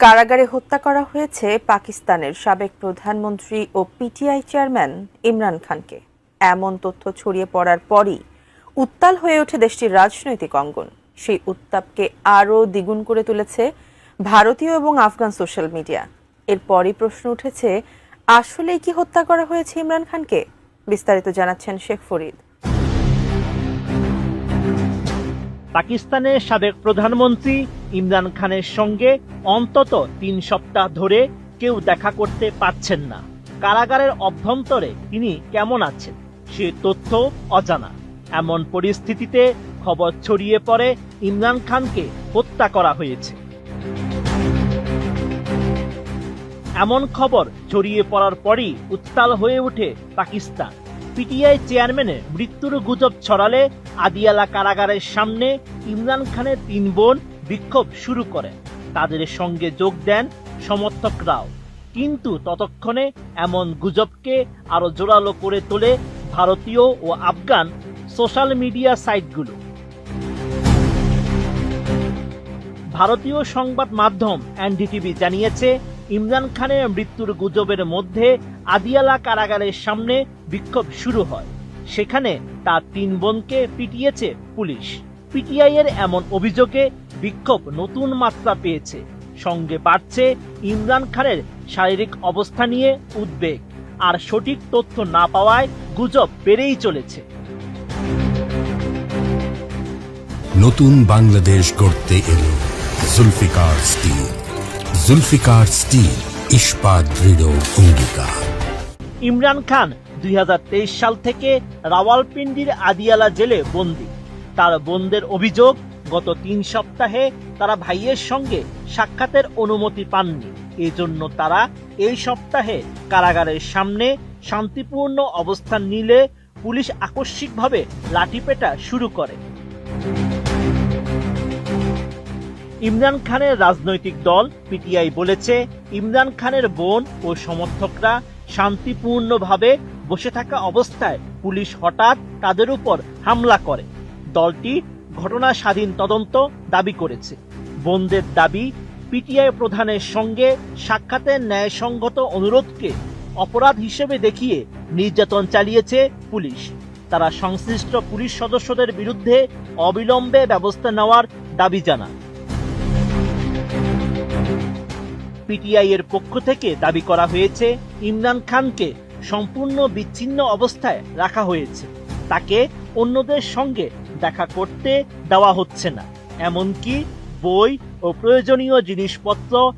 কারাগারে হত্যা করা হয়েছে পাকিস্তানের সাবেক প্রধানমন্ত্রী ও পিটিআই চেয়ারম্যান ইমরান খানকে। এমন তথ্য ছড়িয়ে পড়ার পরই উত্তাল হয়ে ওঠে দেশটির রাজনৈতিক অঙ্গন। সেই উত্তাপকে আরও দ্বিগুণ করে তুলেছে ভারতীয় এবং আফগান সোশ্যাল মিডিয়া। এরপরই প্রশ্ন উঠেছে, আসলেই কি হত্যা করা হয়েছে ইমরান খানকে? বিস্তারিত জানাচ্ছেন শেখ ফরিদ। পাকিস্তানের সাবেক প্রধানমন্ত্রী ইমরান খানের সঙ্গে অন্তত ৩ সপ্তাহ ধরে কেউ দেখা করতে পারছেন না। কারাগারের অভ্যন্তরে তিনি কেমন আছেন সে তথ্য অজানা। এমন পরিস্থিতিতে খবর ছড়িয়ে পড়ে ইমরান খানকে হত্যা করা হয়েছে। এমন খবর ছড়িয়ে পড়ার পরই উত্তাল হয়ে ওঠে পাকিস্তান। পিটিআই চেয়ারম্যানের মৃত্যুর গুজব ছড়ালে আদিয়ালা কারাগারের সামনে ইমরান খানের ৩ বোন বিক্ষোভ শুরু করেন। তাদের সঙ্গে যোগ দেন সমর্থকরাও। কিন্তু ততক্ষণে এমন গুজবকে আরো জোরালো করে তোলে ভারতীয় ও আফগান সোশ্যাল মিডিয়া সাইটগুলো। ভারতীয় সংবাদ মাধ্যম এনডিটিভি জানিয়েছে, ইমরান খানের মৃত্যুর গুজবের মধ্যে আদিয়ালা কারাগারের সামনে বিক্ষোভ শুরু হয়। সেখানে তার ৩ বোনকে পিটিয়েছে পুলিশ। পিটিআই এর এমন অভিযোগে বিক্ষোভ নতুন মাত্রা পেয়েছে। সঙ্গে বাড়ছে ইমরান খানের শারীরিক অবস্থা নিয়ে উদ্বেগ। আর সঠিক তথ্য না পাওয়ায় গুজব বেড়েই চলেছে। নতুন বাংলাদেশ গড়তে এলো জুলফিকার স্টিল। জুলফিকার স্টিল, ইস্পাত দৃঢ় অঙ্গীকার। ইমরান খান ২০২৩ সাল থেকে রাওয়ালপিন্ডির আদিয়ালা জেলে বন্দী। তার বোনদের অভিযোগ, গত ৩ সপ্তাহে তারা ভাইয়ের সঙ্গে সাক্ষাতের অনুমতি পাননি। এজন্য তারা এই সপ্তাহে কারাগারের সামনে শান্তিপূর্ণ অবস্থান নিলে পুলিশ আকস্মিকভাবে লাঠিপেটা শুরু করে। ইমরান খানের রাজনৈতিক দল পিটিআই বলেছে, ইমরান খানের বোন ও সমর্থকরা শান্তিপূর্ণভাবে বসে থাকা অবস্থায় পুলিশ হঠাৎ তাদের উপর হামলা করে। দলটি ঘটনা স্বাধীন তদন্ত দাবি করেছে। বোনদের দাবি, পিটিআই প্রধানের সঙ্গে সাক্ষাতের ন্যায়সঙ্গত অনুরোধকে অপরাধ হিসেবে দেখিয়ে নির্যাতন চালিয়েছে পুলিশ। তারা সংশ্লিষ্ট পুলিশ সদস্যদের বিরুদ্ধে অবিলম্বে ব্যবস্থা নেওয়ার দাবি জানায়। পিটিআই এর পক্ষ থেকে দাবি করা হয়েছে, ইমরান খানকে সম্পূর্ণ বিচ্ছিন্ন অবস্থায় রাখা হয়েছে। তাকে অন্যদের সঙ্গে দেখা করতে দেওয়া হচ্ছে না। এমনকি বই ও প্রয়োজনীয় জিনিসপত্র